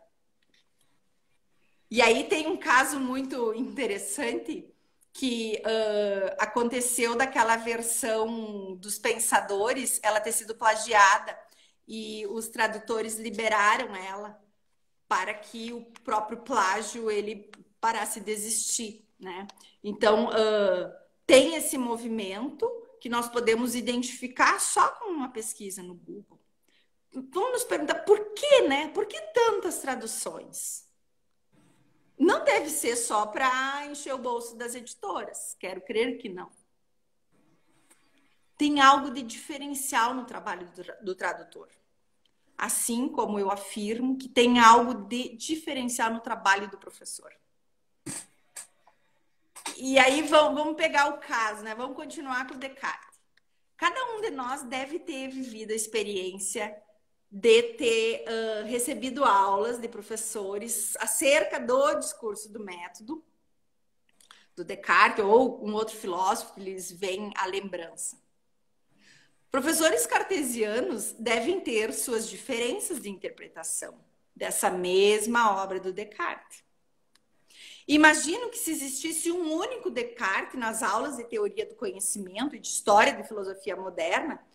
[SPEAKER 1] E aí tem um caso muito interessante que aconteceu daquela versão dos Pensadores, ela ter sido plagiada e os tradutores liberaram ela para que o próprio plágio ele parasse de existir, né? Então tem esse movimento que nós podemos identificar só com uma pesquisa no Google. Vamos nos perguntar por quê, né? Por que tantas traduções? Não deve ser só para encher o bolso das editoras. Quero crer que não. Tem algo de diferencial no trabalho do tradutor. Assim como eu afirmo que tem algo de diferencial no trabalho do professor. E aí vamos pegar o caso, né? Vamos continuar com o Descartes. Cada um de nós deve ter vivido a experiência de ter recebido aulas de professores acerca do discurso do método do Descartes ou um outro filósofo que lhes vem à lembrança. Professores cartesianos devem ter suas diferenças de interpretação dessa mesma obra do Descartes. Imagino que se existisse um único Descartes nas aulas de teoria do conhecimento e de história de filosofia moderna,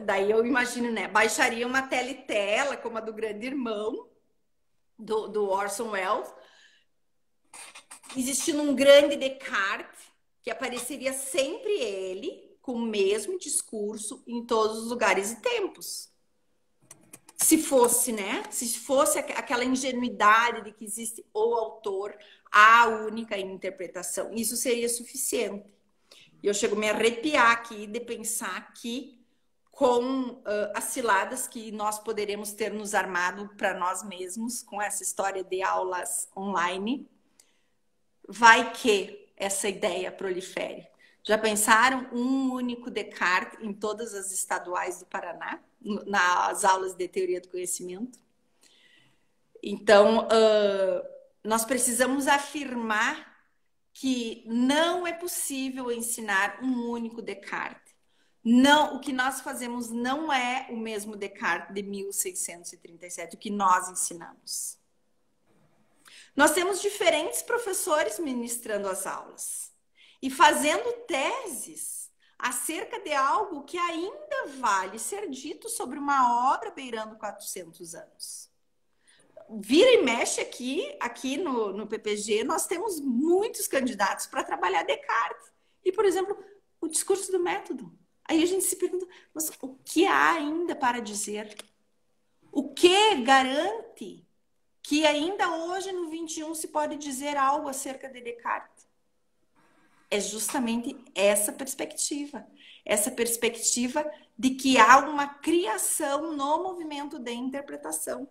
[SPEAKER 1] daí eu imagino, né? Baixaria uma teletela como a do Grande Irmão, do Orson Welles, existindo um grande Descartes, que apareceria sempre ele, com o mesmo discurso em todos os lugares e tempos. Se fosse, né? Se fosse aquela ingenuidade de que existe o autor, a única interpretação, isso seria suficiente. E eu chego a me arrepiar aqui de pensar que com as ciladas que nós poderemos ter nos armado para nós mesmos com essa história de aulas online, vai que essa ideia prolifere. Já pensaram um único Descartes em todas as estaduais do Paraná, nas aulas de teoria do conhecimento? Então, nós precisamos afirmar que não é possível ensinar um único Descartes. Não, o que nós fazemos não é o mesmo Descartes de 1637, o que nós ensinamos. Nós temos diferentes professores ministrando as aulas e fazendo teses acerca de algo que ainda vale ser dito sobre uma obra beirando 400 anos. Vira e mexe aqui no PPG, nós temos muitos candidatos para trabalhar Descartes. E, por exemplo, o discurso do método. Aí a gente se pergunta, mas o que há ainda para dizer? O que garante que ainda hoje, no 21, se pode dizer algo acerca de Descartes? É justamente essa perspectiva de que há uma criação no movimento de interpretação.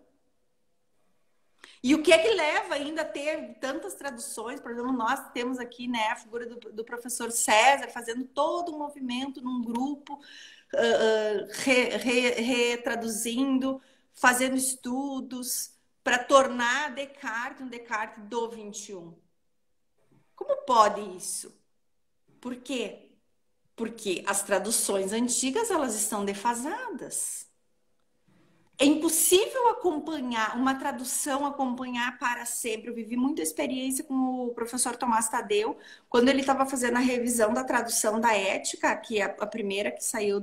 [SPEAKER 1] E o que é que leva ainda a ter tantas traduções? Por exemplo, nós temos aqui, né, a figura do professor César fazendo todo um movimento num grupo, retraduzindo, fazendo estudos para tornar Descartes um Descartes do 21. Como pode isso? Por quê? Porque as traduções antigas, elas estão defasadas. É impossível acompanhar, uma tradução acompanhar para sempre. Eu vivi muita experiência com o professor Tomás Tadeu, quando ele estava fazendo a revisão da tradução da Ética, que é a primeira que saiu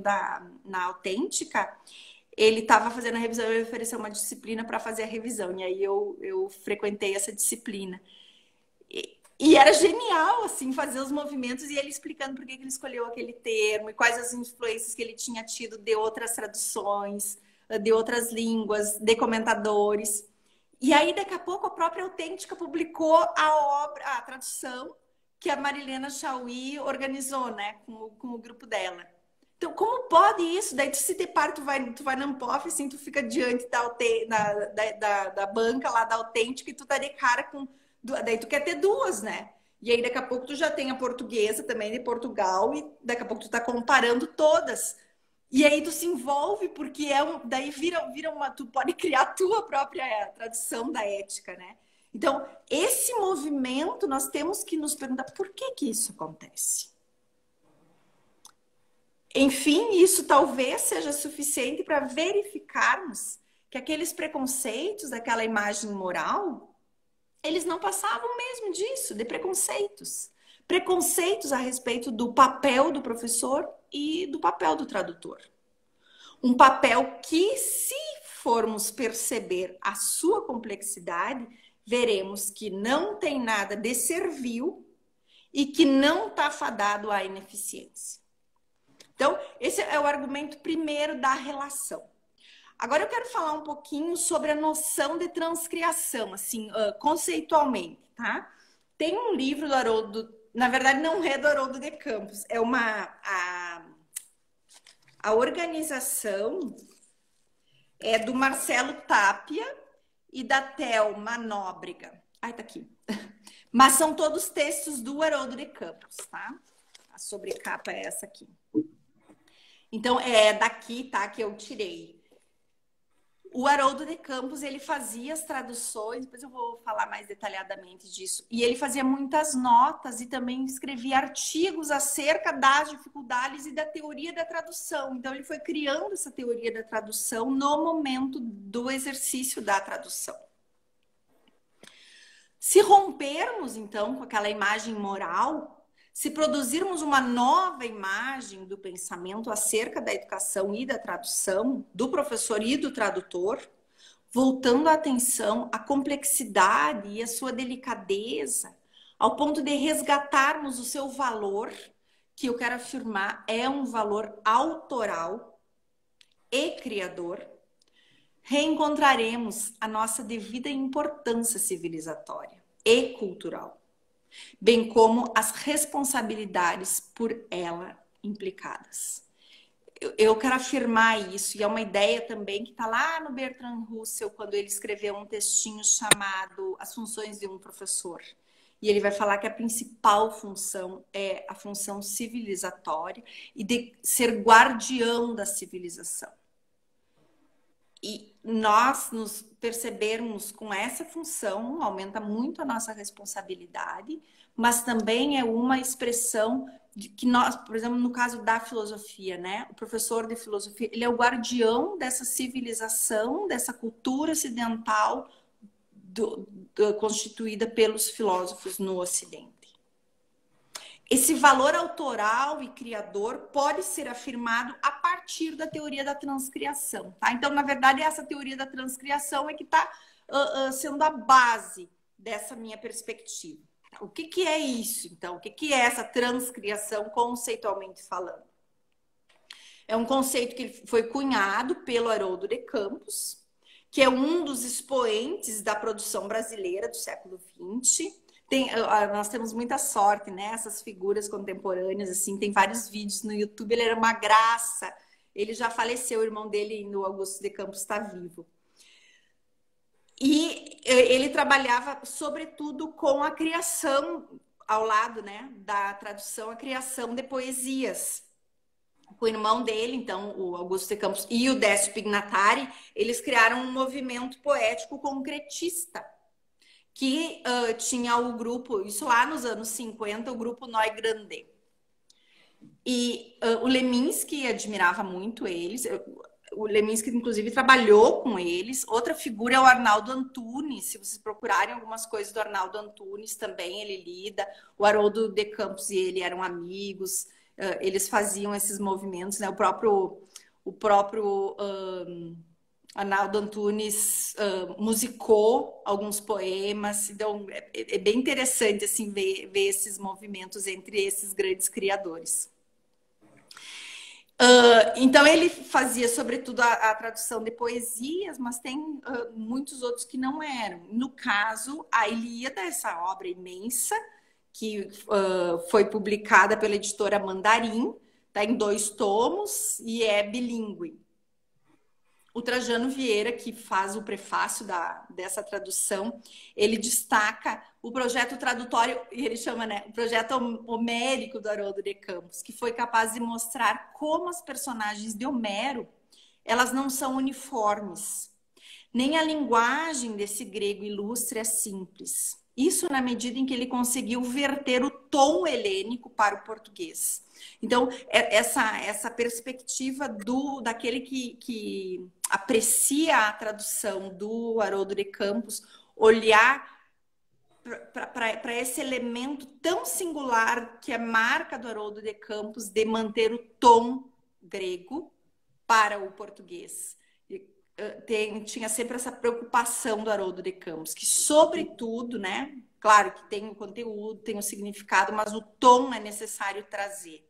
[SPEAKER 1] na Autêntica. Ele estava fazendo a revisão e ofereceu uma disciplina para fazer a revisão. E aí eu frequentei essa disciplina. E era genial, assim, fazer os movimentos e ele explicando por que ele escolheu aquele termo e quais as influências que ele tinha tido de outras traduções, de outras línguas, de comentadores. E aí, daqui a pouco, a própria Autêntica publicou a tradução que a Marilena Chauí organizou, né, com o grupo dela. Então, como pode isso? Daí tu se depara, tu vai na Ampof, assim, tu fica diante da banca lá da Autêntica e tu tá de cara com... Daí tu quer ter duas, né? E aí daqui a pouco tu já tem a portuguesa também de Portugal e daqui a pouco tu tá comparando todas. E aí tu se envolve porque daí vira uma... Tu pode criar a tua própria tradução da Ética, né? Então, esse movimento, nós temos que nos perguntar por que isso acontece? Enfim, isso talvez seja suficiente para verificarmos que aqueles preconceitos, aquela imagem moral, eles não passavam mesmo disso, de preconceitos. Preconceitos a respeito do papel do professor e do papel do tradutor. Um papel que, se formos perceber a sua complexidade, veremos que não tem nada de servil e que não está fadado à ineficiência. Então, esse é o argumento primeiro da relação. Agora eu quero falar um pouquinho sobre a noção de transcriação, assim, conceitualmente, tá? Tem um livro do Haroldo, na verdade não é do Haroldo de Campos, é a organização é do Marcelo Tapia e da Thelma Nóbrega. Ai, tá aqui. Mas são todos textos do Haroldo de Campos, tá? A sobrecapa é essa aqui. Então, é daqui, tá, que eu tirei. O Haroldo de Campos, ele fazia as traduções, depois eu vou falar mais detalhadamente disso, e ele fazia muitas notas e também escrevia artigos acerca das dificuldades e da teoria da tradução. Então, ele foi criando essa teoria da tradução no momento do exercício da tradução. Se rompermos, então, com aquela imagem moral, se produzirmos uma nova imagem do pensamento acerca da educação e da tradução, do professor e do tradutor, voltando a atenção à complexidade e à sua delicadeza, ao ponto de resgatarmos o seu valor, que eu quero afirmar é um valor autoral e criador, reencontraremos a nossa devida importância civilizatória e cultural, bem como as responsabilidades por ela implicadas. Eu quero afirmar isso, e é uma ideia também que está lá no Bertrand Russell, quando ele escreveu um textinho chamado As Funções de um Professor. E ele vai falar que a principal função é a função civilizatória e de ser guardião da civilização. E nós nos percebermos com essa função aumenta muito a nossa responsabilidade, mas também é uma expressão de que nós, por exemplo, no caso da filosofia, né? O professor de filosofia, ele é o guardião dessa civilização, dessa cultura ocidental constituída pelos filósofos no Ocidente. Esse valor autoral e criador pode ser afirmado a partir da teoria da transcriação, tá? Então, na verdade, essa teoria da transcriação é que está sendo a base dessa minha perspectiva. O que é isso, então? O que é essa transcriação conceitualmente falando? É um conceito que foi cunhado pelo Haroldo de Campos, que é um dos expoentes da produção brasileira do século XX. Nós temos muita sorte, né? Essas figuras contemporâneas, assim, tem vários vídeos no YouTube, ele era uma graça. Ele já faleceu, o irmão dele, no Augusto de Campos, está vivo. E ele trabalhava, sobretudo, com a criação, ao lado, né, da tradução, a criação de poesias. Com o irmão dele, então, o Augusto de Campos e o Décio Pignatari, eles criaram um movimento poético concretista, que tinha o grupo, isso lá nos anos 50, o grupo Noi Grande. E o Leminski admirava muito eles, o Leminski, inclusive, trabalhou com eles. Outra figura é o Arnaldo Antunes, se vocês procurarem algumas coisas do Arnaldo Antunes também, ele lida. O Haroldo de Campos e ele eram amigos, eles faziam esses movimentos, né? O próprio Arnaldo Antunes musicou alguns poemas, então é bem interessante assim, ver esses movimentos entre esses grandes criadores. Então ele fazia sobretudo a tradução de poesias, mas tem muitos outros que não eram. No caso, a Ilíada, essa obra imensa, que foi publicada pela editora Mandarim, está em 2 tomos e é bilíngue. O Trajano Vieira, que faz o prefácio dessa tradução, ele destaca o projeto tradutório, e ele chama, né, o projeto homérico do Haroldo de Campos, que foi capaz de mostrar como as personagens de Homero, elas não são uniformes. Nem a linguagem desse grego ilustre é simples. Isso na medida em que ele conseguiu verter o tom helênico para o português. Então, essa perspectiva daquele que aprecia a tradução do Haroldo de Campos, olhar para esse elemento tão singular que é marca do Haroldo de Campos de manter o tom grego para o português. Tinha sempre essa preocupação do Haroldo de Campos, que sobretudo, né, claro que tem o conteúdo, tem o significado, mas o tom é necessário trazer.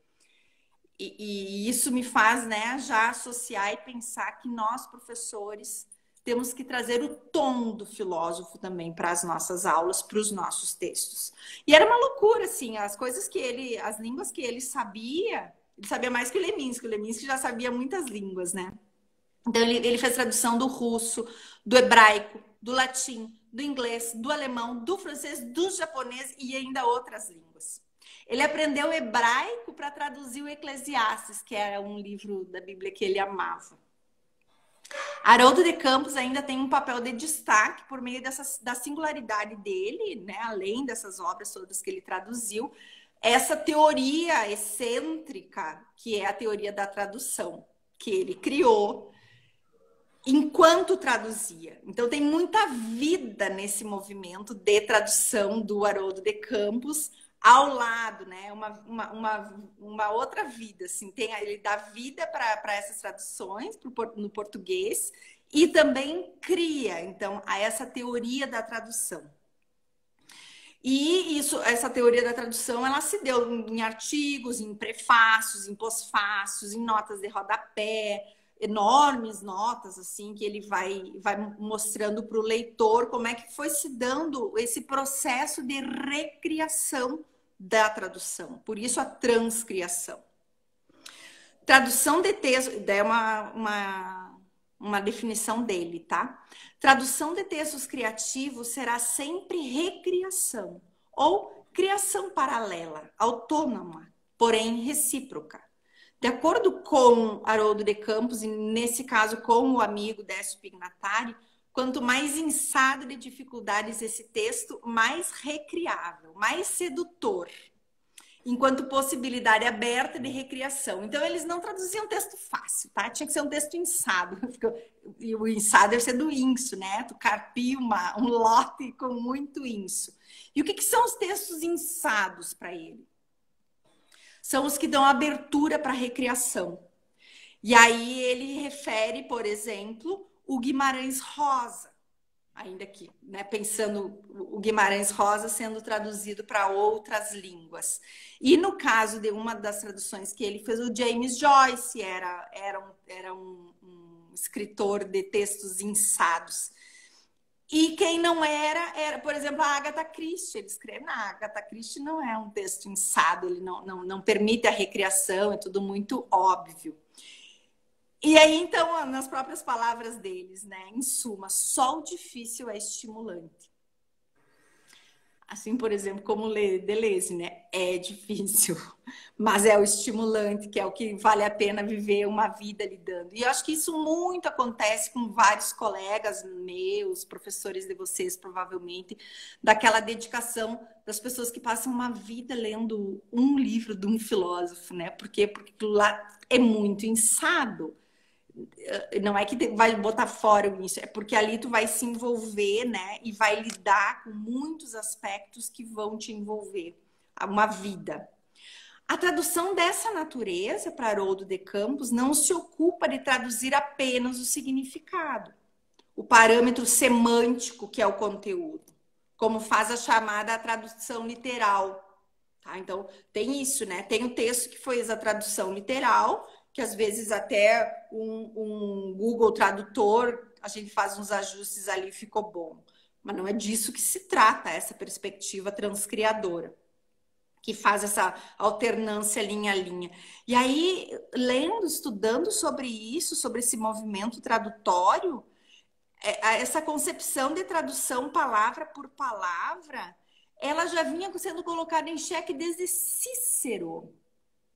[SPEAKER 1] E isso me faz, né, já associar e pensar que nós, professores, temos que trazer o tom do filósofo também para as nossas aulas, para os nossos textos. E era uma loucura, assim, as coisas que ele, as línguas que ele sabia mais que o Leminski já sabia muitas línguas, né? Então, ele fez tradução do russo, do hebraico, do latim, do inglês, do alemão, do francês, do japonês e ainda outras línguas. Ele aprendeu hebraico para traduzir o Eclesiastes, que era um livro da Bíblia que ele amava. Haroldo de Campos ainda tem um papel de destaque por meio da singularidade dele, né? Além dessas obras todas que ele traduziu, essa teoria excêntrica, que é a teoria da tradução, que ele criou enquanto traduzia. Então tem muita vida nesse movimento de tradução do Haroldo de Campos, ao lado, né? Uma outra vida, assim, ele dá vida para essas traduções no português e também cria, então, essa teoria da tradução. E essa teoria da tradução, ela se deu em artigos, em prefácios, em pós-fácios, em notas de rodapé, enormes notas, assim, que ele vai mostrando para o leitor como é que foi se dando esse processo de recriação da tradução. Por isso, a transcriação. Tradução de texto, é uma definição dele, tá? Tradução de textos criativos será sempre recriação ou criação paralela, autônoma, porém recíproca. De acordo com Haroldo de Campos, e nesse caso com o amigo Décio Pignatari, quanto mais inçado de dificuldades esse texto, mais recriável, mais sedutor, enquanto possibilidade aberta de recriação. Então, eles não traduziam texto fácil, tá? Tinha que ser um texto inçado. E o inçado deve ser do inço, né? Tu carpir um lote com muito inço. E o que são os textos inçados para ele? São os que dão abertura para a recriação. E aí ele refere, por exemplo, o Guimarães Rosa, ainda aqui, né? Pensando o Guimarães Rosa sendo traduzido para outras línguas. E no caso de uma das traduções que ele fez, o James Joyce era um escritor de textos inçados. E quem não era, por exemplo, a Agatha Christie. Ele escreve na Agatha Christie, não é um texto inçado, ele não permite a recriação, é tudo muito óbvio. E aí, então, nas próprias palavras deles, né? Em suma, só o difícil é estimulante. Assim, por exemplo, como Deleuze, né? É difícil, mas é o estimulante, que é o que vale a pena viver uma vida lidando. E eu acho que isso muito acontece com vários colegas meus, professores de vocês, provavelmente, daquela dedicação das pessoas que passam uma vida lendo um livro de um filósofo, né? Porque lá é muito inçado. Não é que vai botar fora isso, é porque ali tu vai se envolver, né? E vai lidar com muitos aspectos que vão te envolver uma vida. A tradução dessa natureza para Haroldo de Campos não se ocupa de traduzir apenas o significado, o parâmetro semântico que é o conteúdo, como faz a chamada tradução literal. Tá? Então, tem isso, né? Tem o texto que foi a tradução literal, que às vezes até um Google Tradutor, a gente faz uns ajustes ali e ficou bom. Mas não é disso que se trata, essa perspectiva transcriadora, que faz essa alternância linha a linha. E aí, lendo, estudando sobre isso, sobre esse movimento tradutório, essa concepção de tradução palavra por palavra, ela já vinha sendo colocada em xeque desde Cícero.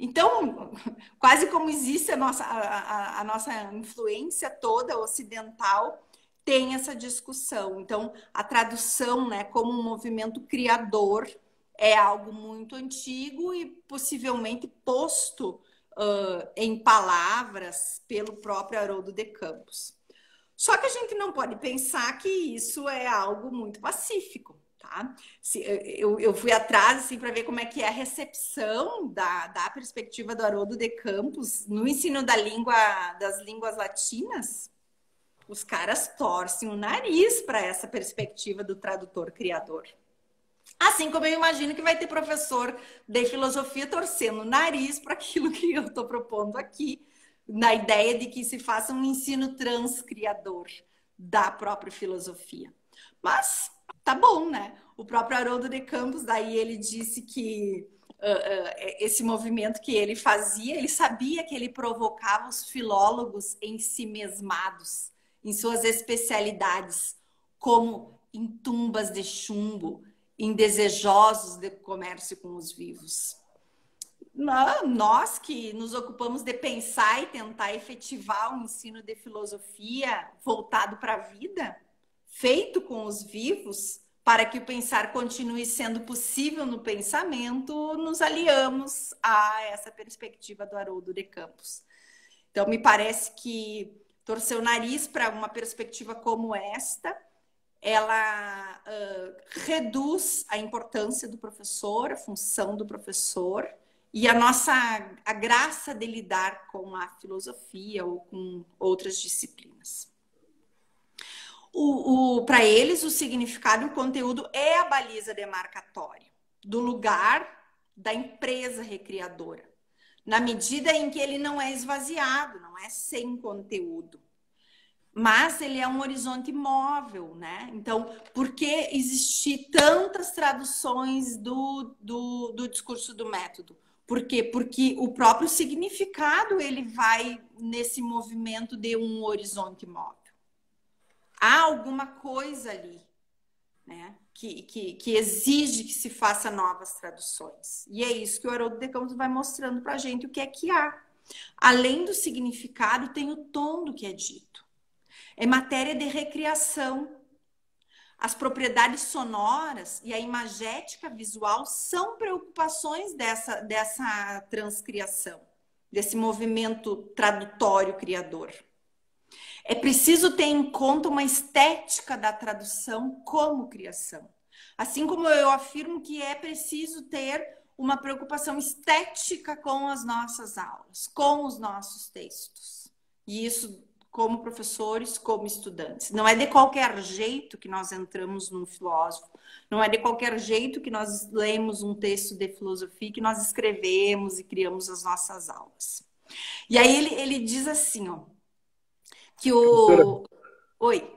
[SPEAKER 1] Então, quase como existe a nossa influência toda ocidental, tem essa discussão. Então, a tradução, né, como um movimento criador é algo muito antigo e possivelmente posto em palavras pelo próprio Haroldo de Campos. Só que a gente não pode pensar que isso é algo muito pacífico. Tá? Eu fui atrás assim, para ver como é que é a recepção da perspectiva do Haroldo de Campos no ensino das línguas latinas. Os caras torcem o nariz para essa perspectiva do tradutor criador. Assim como eu imagino que vai ter professor de filosofia torcendo o nariz para aquilo que eu estou propondo aqui, na ideia de que se faça um ensino transcriador da própria filosofia. Mas tá bom, né? O próprio Haroldo de Campos, daí ele disse que esse movimento que ele fazia, ele sabia que ele provocava os filólogos em si mesmados, em suas especialidades, como em tumbas de chumbo, indesejosos de comércio com os vivos. Nós que nos ocupamos de pensar e tentar efetivar um ensino de filosofia voltado para a vida, feito com os vivos, para que o pensar continue sendo possível no pensamento, nos aliamos a essa perspectiva do Haroldo de Campos. Então, me parece que torcer o nariz para uma perspectiva como esta, ela reduz a importância do professor, a função do professor e a graça de lidar com a filosofia ou com outras disciplinas. Para eles, o significado e o conteúdo é a baliza demarcatória do lugar da empresa recriadora, na medida em que ele não é esvaziado, não é sem conteúdo. Mas ele é um horizonte móvel, né? Então, por que existir tantas traduções do discurso do método? Por quê? Porque o próprio significado ele vai nesse movimento de um horizonte móvel. Há alguma coisa ali, né? Que exige que se faça novas traduções. E é isso que o Haroldo de Campos vai mostrando para a gente o que é que há. Além do significado, tem o tom do que é dito. É matéria de recriação. As propriedades sonoras e a imagética visual são preocupações dessa transcriação, desse movimento tradutório criador. É preciso ter em conta uma estética da tradução como criação. Assim como eu afirmo que é preciso ter uma preocupação estética com as nossas aulas, com os nossos textos. E isso como professores, como estudantes. Não é de qualquer jeito que nós entramos num filósofo, não é de qualquer jeito que nós lemos um texto de filosofia, que nós escrevemos e criamos as nossas aulas. E aí ele diz assim, ó, que
[SPEAKER 2] Professora,
[SPEAKER 1] o... Oi.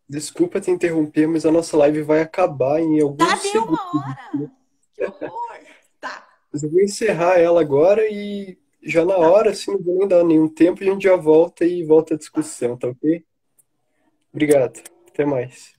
[SPEAKER 2] desculpa te interromper, mas a nossa live vai acabar em
[SPEAKER 1] Tá,
[SPEAKER 2] alguns
[SPEAKER 1] deu
[SPEAKER 2] segundos.
[SPEAKER 1] uma hora? Que horror! Tá,
[SPEAKER 2] Mas eu vou encerrar ela agora e já na
[SPEAKER 1] tá,
[SPEAKER 2] hora, assim, não vou nem dar nenhum tempo, a gente já volta e volta a
[SPEAKER 1] tá.
[SPEAKER 2] discussão, tá ok? Obrigado. Até mais.